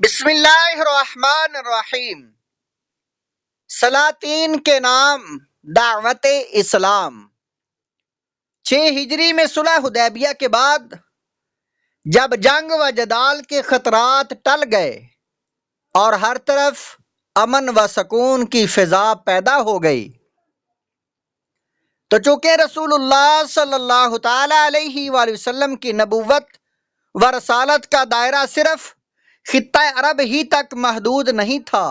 بسم اللہ الرحمن الرحیم۔ سلاطین کے نام، دعوت اسلام۔ 6 ہجری میں صلح حدیبیہ کے بعد جب جنگ و جدال کے خطرات ٹل گئے اور ہر طرف امن و سکون کی فضا پیدا ہو گئی، تو چونکہ رسول اللہ صلی اللہ تعالی علیہ وآلہ وسلم کی نبوت و رسالت کا دائرہ صرف خطہ عرب ہی تک محدود نہیں تھا،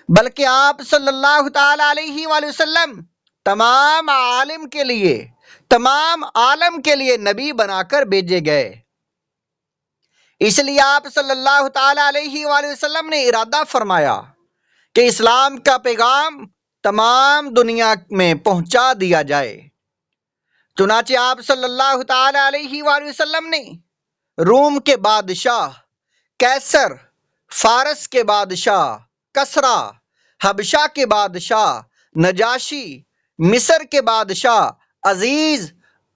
بلکہ آپ صلی اللہ تعالی علیہ وآلہ وسلم تمام عالم کے لیے نبی بنا کر بھیجے گئے۔ اس لیے آپ صلی اللہ تعالی علیہ وآلہ وسلم نے ارادہ فرمایا کہ اسلام کا پیغام تمام دنیا میں پہنچا دیا جائے۔ چنانچہ آپ صلی اللہ تعالی علیہ وآلہ وسلم نے روم کے بادشاہ قیصر، فارس کے بادشاہ کسریٰ، حبشہ کے بادشاہ نجاشی، مصر کے بادشاہ عزیز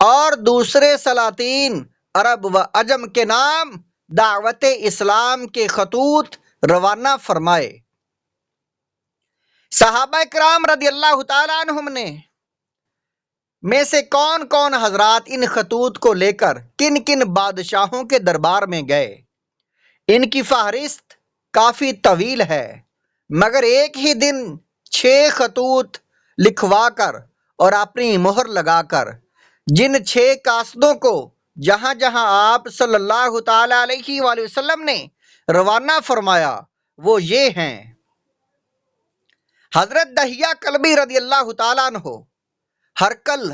اور دوسرے سلاطین عرب و عجم کے نام دعوت اسلام کے خطوط روانہ فرمائے۔ صحابہ کرام رضی اللہ تعالیٰ عنہم میں سے کون کون حضرات ان خطوط کو لے کر کن کن بادشاہوں کے دربار میں گئے؟ ان کی فہرست کافی طویل ہے، مگر ایک ہی دن 6 خطوط لکھوا کر اور اپنی مہر لگا کر جن 6 قاصدوں کو جہاں جہاں آپ صلی اللہ تعالی علیہ وآلہ وسلم نے روانہ فرمایا وہ یہ ہیں: حضرت دحیہ کلبی رضی اللہ تعالیٰ عنہ ہرقل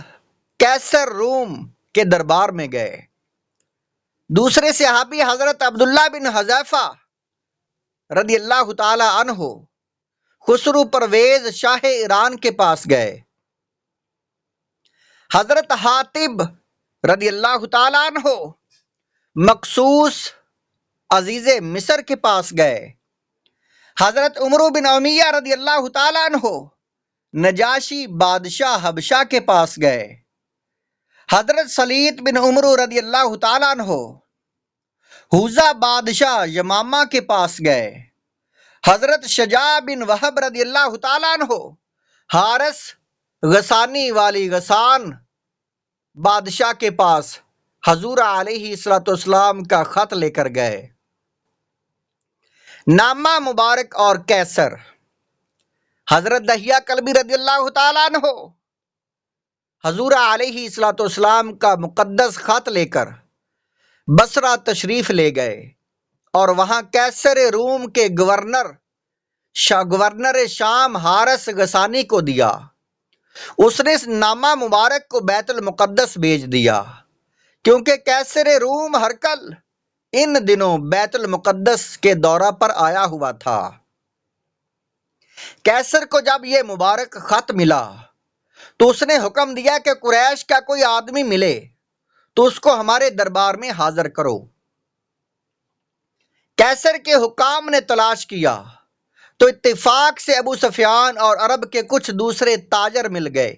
قیصر روم کے دربار میں گئے۔ دوسرے صحابی حضرت عبداللہ بن حذیفہ رضی اللہ تعالی عنہ خسرو پرویز شاہ ایران کے پاس گئے۔ حضرت حاتب رضی اللہ تعالی عنہ مقسوس عزیز مصر کے پاس گئے۔ حضرت عمرو بن امیہ رضی اللہ تعالی عنہ نجاشی بادشاہ حبشہ کے پاس گئے۔ حضرت سلیط بن عمرو رضی اللہ تعالی عنہ حوزہ بادشاہ یمامہ کے پاس گئے۔ حضرت شجاع بن وہب رضی اللہ تعالیٰ عنہ حارس غسانی والی غسان بادشاہ کے پاس حضور علیہ السلام کا خط لے کر گئے۔ نامہ مبارک اور قیصر۔ حضرت دحیہ کلبی رضی اللہ تعالیٰ عنہ حضور علیہ السلام کا مقدس خط لے کر بصرہ تشریف لے گئے اور وہاں قیصر روم کے گورنر شام حارس غسانی کو دیا۔ اس نے اس نامہ مبارک کو بیت المقدس بھیج دیا، کیونکہ قیصر روم ہرقل ان دنوں بیت المقدس کے دورہ پر آیا ہوا تھا۔ قیصر کو جب یہ مبارک خط ملا تو اس نے حکم دیا کہ قریش کا کوئی آدمی ملے تو اس کو ہمارے دربار میں حاضر کرو۔ قیصر کے حکام نے تلاش کیا تو اتفاق سے ابو سفیان اور عرب کے کچھ دوسرے تاجر مل گئے۔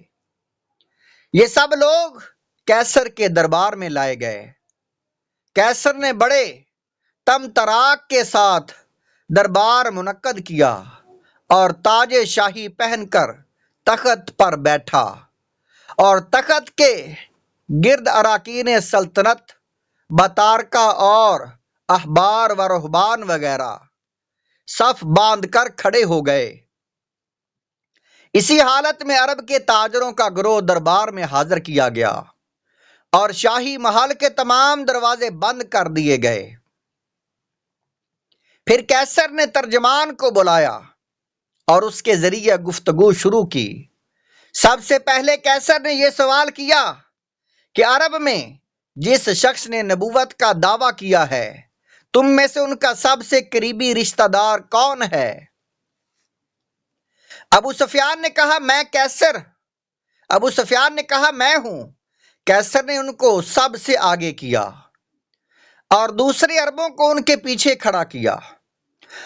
یہ سب لوگ قیصر کے دربار میں لائے گئے۔ قیصر نے بڑے تم تراک کے ساتھ دربار منعقد کیا اور تاج شاہی پہن کر تخت پر بیٹھا، اور تخت کے گرد اراکین سلطنت بطارکہ اور احبار و رہبان وغیرہ صف باندھ کر کھڑے ہو گئے۔ اسی حالت میں عرب کے تاجروں کا گروہ دربار میں حاضر کیا گیا اور شاہی محل کے تمام دروازے بند کر دیے گئے۔ پھر قیصر نے ترجمان کو بلایا اور اس کے ذریعے گفتگو شروع کی۔ سب سے پہلے قیصر نے یہ سوال کیا کہ عرب میں جس شخص نے نبوت کا دعویٰ کیا ہے، تم میں سے ان کا سب سے قریبی رشتہ دار کون ہے؟ ابو سفیان نے کہا میں قیصر۔ ابو سفیان نے کہا میں ہوں۔ قیصر نے ان کو سب سے آگے کیا اور دوسرے عربوں کو ان کے پیچھے کھڑا کیا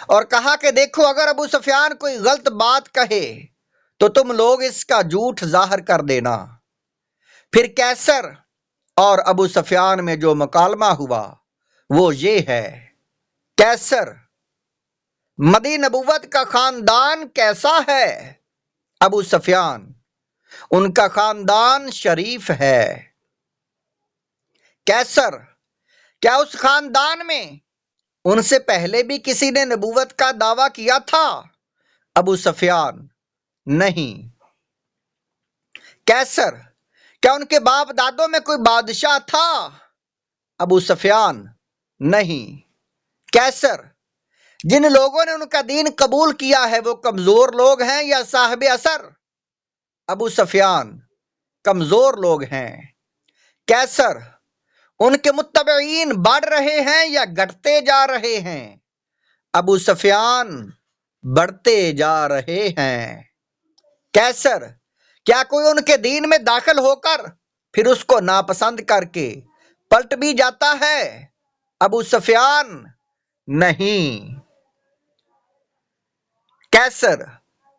اور کہا کہ دیکھو، اگر ابو سفیان کوئی غلط بات کہے تو تم لوگ اس کا جھوٹ ظاہر کر دینا۔ پھر قیصر اور ابو سفیان میں جو مکالمہ ہوا وہ یہ ہے: قیصر: مدی نبوت کا خاندان کیسا ہے؟ ابو سفیان: ان کا خاندان شریف ہے۔ کیسر: کیا اس خاندان میں ان سے پہلے بھی کسی نے نبوت کا دعویٰ کیا تھا؟ ابو سفیان: نہیں۔ کیسر: کیا ان کے باپ دادوں میں کوئی بادشاہ تھا؟ ابو سفیان: نہیں۔ کیسر: جن لوگوں نے ان کا دین قبول کیا ہے وہ کمزور لوگ ہیں یا صاحب اثر؟ ابو سفیان: کمزور لوگ ہیں۔ کیسر: ان کے متبعین بڑھ رہے ہیں یا گھٹتے جا رہے ہیں؟ ابو سفیان: بڑھتے جا رہے ہیں۔ کیسر: کیا کوئی ان کے دین میں داخل ہو کر پھر اس کو ناپسند کر کے پلٹ بھی جاتا ہے؟ ابو سفیان: نہیں۔ کیسر: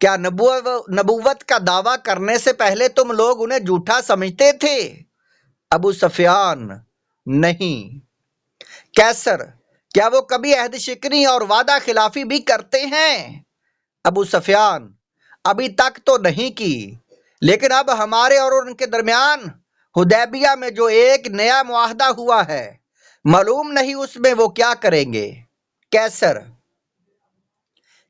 کیا نبوت کا دعویٰ کرنے سے پہلے تم لوگ انہیں جھوٹا سمجھتے تھے؟ ابو سفیان: نہیں۔ کیسر: کیا وہ کبھی عہد شکنی اور وعدہ خلافی بھی کرتے ہیں؟ ابو سفیان: ابھی تک تو نہیں کی، لیکن اب ہمارے اور ان کے درمیان حدیبیہ میں جو ایک نیا معاہدہ ہوا ہے، معلوم نہیں اس میں وہ کیا کریں گے۔ کیسر: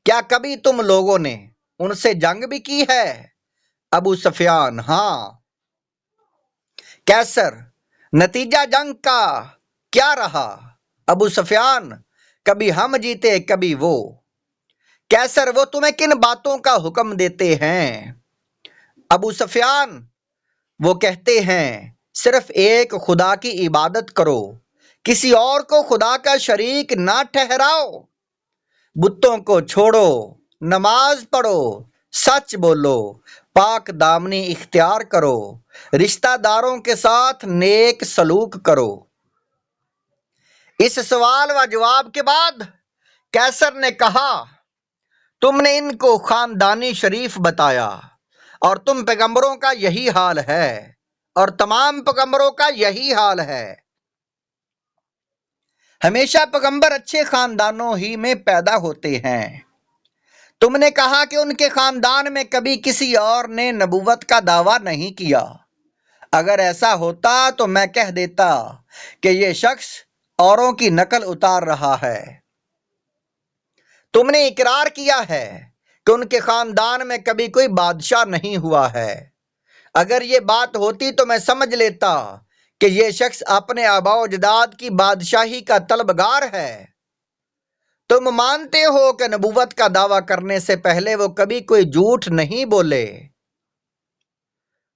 کیا کبھی تم لوگوں نے ان سے جنگ بھی کی ہے؟ ابو سفیان: ہاں۔ کیسر: نتیجہ جنگ کا کیا رہا؟ ابو سفیان: کبھی ہم جیتے کبھی وہ۔ کیسر: وہ تمہیں کن باتوں کا حکم دیتے ہیں؟ ابو سفیان: وہ کہتے ہیں صرف ایک خدا کی عبادت کرو، کسی اور کو خدا کا شریک نہ ٹھہراؤ، بتوں کو چھوڑو، نماز پڑھو، سچ بولو، پاک دامنی اختیار کرو، رشتہ داروں کے ساتھ نیک سلوک کرو۔ اس سوال و جواب کے بعد کیسر نے کہا، تم نے ان کو خاندانی شریف بتایا اور تم پیغمبروں کا یہی حال ہے اور تمام پیغمبروں کا یہی حال ہے۔ ہمیشہ پیغمبر اچھے خاندانوں ہی میں پیدا ہوتے ہیں۔ تم نے کہا کہ ان کے خاندان میں کبھی کسی اور نے نبوت کا دعویٰ نہیں کیا۔ اگر ایسا ہوتا تو میں کہہ دیتا کہ یہ شخص اوروں کی نقل اتار رہا ہے۔ تم نے اقرار کیا ہے کہ ان کے خاندان میں کبھی کوئی بادشاہ نہیں ہوا ہے۔ اگر یہ بات ہوتی تو میں سمجھ لیتا کہ یہ شخص اپنے آباء و اجداد کی بادشاہی کا طلبگار ہے۔ تم مانتے ہو کہ نبوت کا دعویٰ کرنے سے پہلے وہ کبھی کوئی جھوٹ نہیں بولے،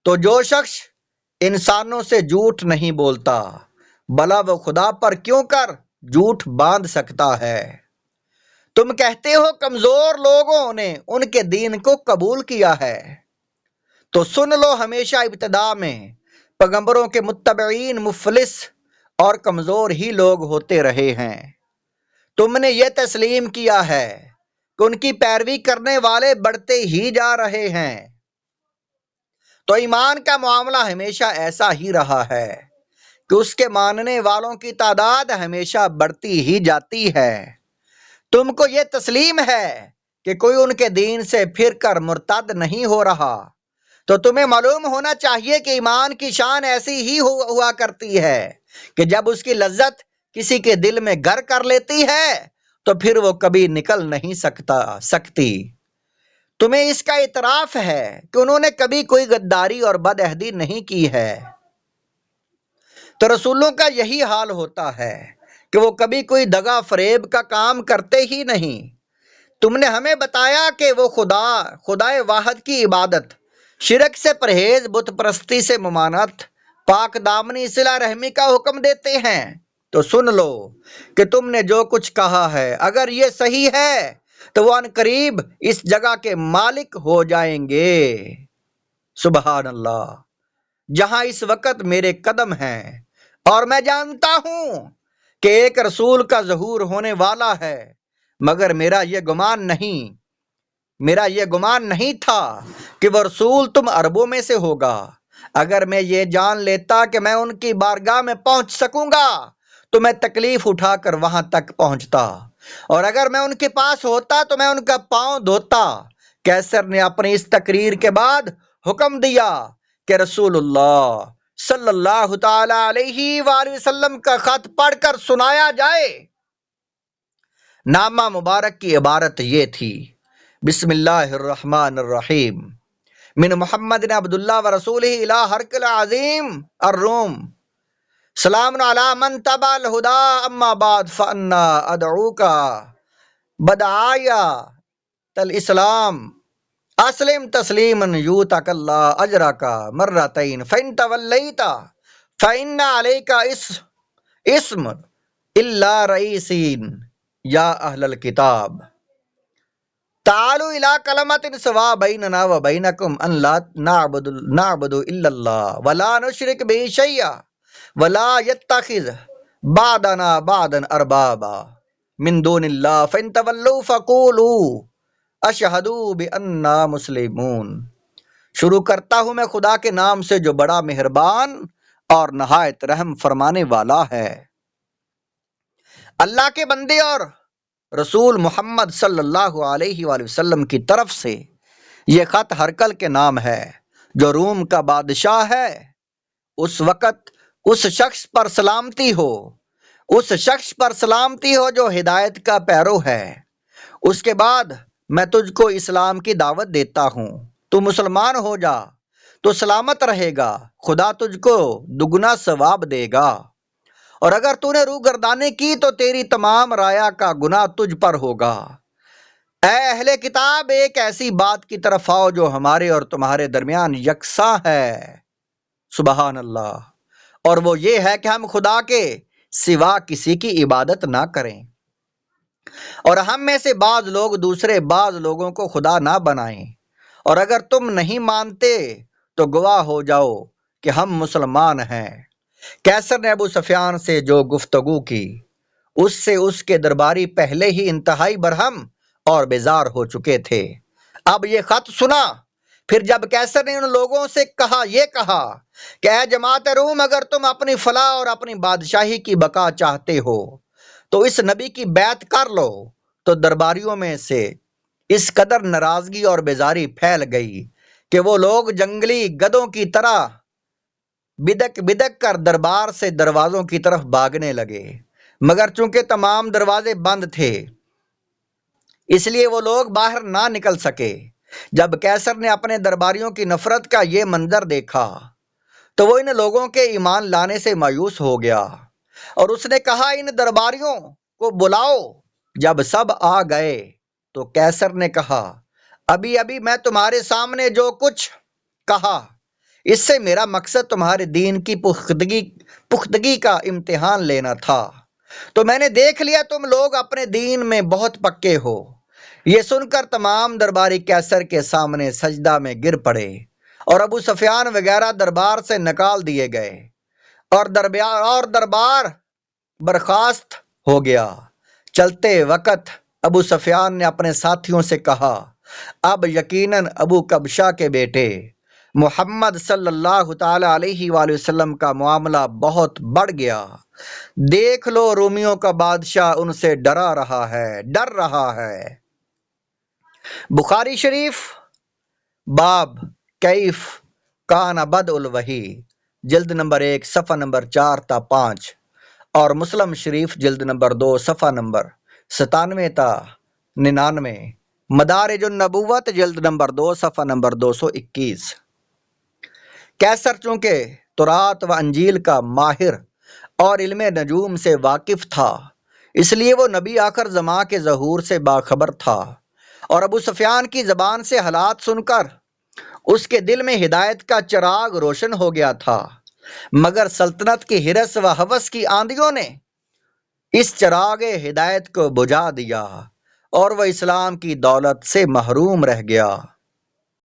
تو جو شخص انسانوں سے جھوٹ نہیں بولتا بھلا وہ خدا پر کیوں کر جھوٹ باندھ سکتا ہے؟ تم کہتے ہو کمزور لوگوں نے ان کے دین کو قبول کیا ہے، تو سن لو ہمیشہ ابتدا میں پیغمبروں کے متبعین مفلس اور کمزور ہی لوگ ہوتے رہے ہیں۔ تم نے یہ تسلیم کیا ہے کہ ان کی پیروی کرنے والے بڑھتے ہی جا رہے ہیں، تو ایمان کا معاملہ ہمیشہ ایسا ہی رہا ہے کہ اس کے ماننے والوں کی تعداد ہمیشہ بڑھتی ہی جاتی ہے۔ تم کو یہ تسلیم ہے کہ کوئی ان کے دین سے پھر کر مرتد نہیں ہو رہا، تو تمہیں معلوم ہونا چاہیے کہ ایمان کی شان ایسی ہی ہوا کرتی ہے کہ جب اس کی لذت کسی کے دل میں گھر کر لیتی ہے تو پھر وہ کبھی نکل نہیں سکتی۔ تمہیں اس کا اعتراف ہے کہ انہوں نے کبھی کوئی غداری اور بدعہدی نہیں کی ہے، تو رسولوں کا یہی حال ہوتا ہے کہ وہ کبھی کوئی دغا فریب کا کام کرتے ہی نہیں۔ تم نے ہمیں بتایا کہ وہ خدائے واحد کی عبادت، شرک سے پرہیز، بت پرستی سے ممانعت، پاک دامنی صلہ رحمی کا حکم دیتے ہیں، تو سن لو کہ تم نے جو کچھ کہا ہے اگر یہ صحیح ہے تو وہ ان قریب اس جگہ کے مالک ہو جائیں گے۔ سبحان اللہ، جہاں اس وقت میرے قدم ہیں، اور میں جانتا ہوں کہ ایک رسول کا ظہور ہونے والا ہے، مگر میرا یہ گمان نہیں تھا کہ وہ رسول تم عربوں میں سے ہوگا۔ اگر میں یہ جان لیتا کہ میں ان کی بارگاہ میں پہنچ سکوں گا تو میں تکلیف اٹھا کر وہاں تک پہنچتا، اور اگر میں ان کے پاس ہوتا تو میں ان کا پاؤں دھوتا۔ کیسر نے اپنی اس تقریر کے بعد حکم دیا کہ رسول اللہ صلی اللہ تعالی علیہ وآلہ وسلم کا خط پڑھ کر سنایا جائے۔ نامہ مبارک کی عبارت یہ تھی: بسم اللہ الرحمن الرحیم، من محمد عبداللہ ورسولہ الی ہرقل عظیم الروم، سلام علی من تبع الہدا، اما بعد فانا ادعوک بدعایۃ الاسلام، اسلم تسلیما یؤتک اللہ اجرک مرتین، فإن تولیت فإن علیک اسم الا رئیسین یا اہل الکتاب، تعالوا الی کلمۃ سواء بیننا وبینکم ان لا نعبد الا اللہ ولا نشرک بہ شیئا ولا یتخذ بعضنا بعضا اربابا من دون اللہ فإن تولوا فقولوا اشہدوا بأننا مسلمون۔ شروع کرتا ہوں میں خدا کے نام سے جو بڑا مہربان اور نہایت رحم فرمانے والا ہے۔ اللہ کے بندے اور رسول محمد صلی اللہ علیہ وآلہ وسلم کی طرف سے یہ خط ہرقل کے نام ہے جو روم کا بادشاہ ہے۔ اس وقت اس شخص پر سلامتی ہو، اس شخص پر سلامتی ہو جو ہدایت کا پیرو ہے۔ اس کے بعد میں تجھ کو اسلام کی دعوت دیتا ہوں، تو مسلمان ہو جا تو سلامت رہے گا، خدا تجھ کو دگنا ثواب دے گا، اور اگر تو نے روگردانی کی تو تیری تمام رایا کا گناہ تجھ پر ہوگا۔ اے اہل کتاب، ایک ایسی بات کی طرف آؤ جو ہمارے اور تمہارے درمیان یکساں ہے، سبحان اللہ، اور وہ یہ ہے کہ ہم خدا کے سوا کسی کی عبادت نہ کریں، اور ہم میں سے بعض لوگ دوسرے بعض لوگوں کو خدا نہ بنائیں، اور اگر تم نہیں مانتے تو گواہ ہو جاؤ کہ ہم مسلمان ہیں۔ کیسر نے ابو سفیان سے جو گفتگو کی اس سے اس کے درباری پہلے ہی انتہائی برہم اور بیزار ہو چکے تھے۔ اب یہ خط سنا۔ پھر جب کیسر نے ان لوگوں سے یہ کہا کہ اے جماعت روم، اگر تم اپنی فلاح اور اپنی بادشاہی کی بقا چاہتے ہو تو اس نبی کی بیعت کر لو، تو درباریوں میں سے اس قدر ناراضگی اور بیزاری پھیل گئی کہ وہ لوگ جنگلی گدھوں کی طرح بدک بدک کر دربار سے دروازوں کی طرف بھاگنے لگے، مگر چونکہ تمام دروازے بند تھے اس لیے وہ لوگ باہر نہ نکل سکے۔ جب کیسر نے اپنے درباریوں کی نفرت کا یہ منظر دیکھا تو وہ ان لوگوں کے ایمان لانے سے مایوس ہو گیا، اور اس نے کہا ان درباریوں کو بلاؤ۔ جب سب آ گئے تو کیسر نے کہا ابھی میں تمہارے سامنے جو کچھ کہا اس سے میرا مقصد تمہارے دین کی پختگی کا امتحان لینا تھا، تو میں نے دیکھ لیا تم لوگ اپنے دین میں بہت پکے ہو۔ یہ سن کر تمام درباری کیسر کے سامنے سجدہ میں گر پڑے، اور ابو سفیان وغیرہ دربار سے نکال دیے گئے، اور دربار برخاست ہو گیا۔ چلتے وقت ابو سفیان نے اپنے ساتھیوں سے کہا اب یقیناً ابو کبشہ کے بیٹے محمد صلی اللہ تعالی علیہ وآلہ وسلم کا معاملہ بہت بڑھ گیا، دیکھ لو رومیوں کا بادشاہ ان سے ڈر رہا ہے۔ بخاری شریف باب کیف کان بدء الوحی، جلد نمبر 1 صفحہ نمبر 4 تا 5، اور مسلم شریف جلد نمبر 2 صفحہ نمبر 97 تا 99، مدارج النبوت جلد نمبر 2 صفحہ نمبر 221۔ کیسر چونکہ تورات و انجیل کا ماہر اور علم نجوم سے واقف تھا، اس لیے وہ نبی آخر زماں کے ظہور سے باخبر تھا، اور ابو سفیان کی زبان سے حالات سن کر اس کے دل میں ہدایت کا چراغ روشن ہو گیا تھا، مگر سلطنت کی ہرس و ہوس کی آندھیوں نے اس چراغ ہدایت کو بجھا دیا اور وہ اسلام کی دولت سے محروم رہ گیا۔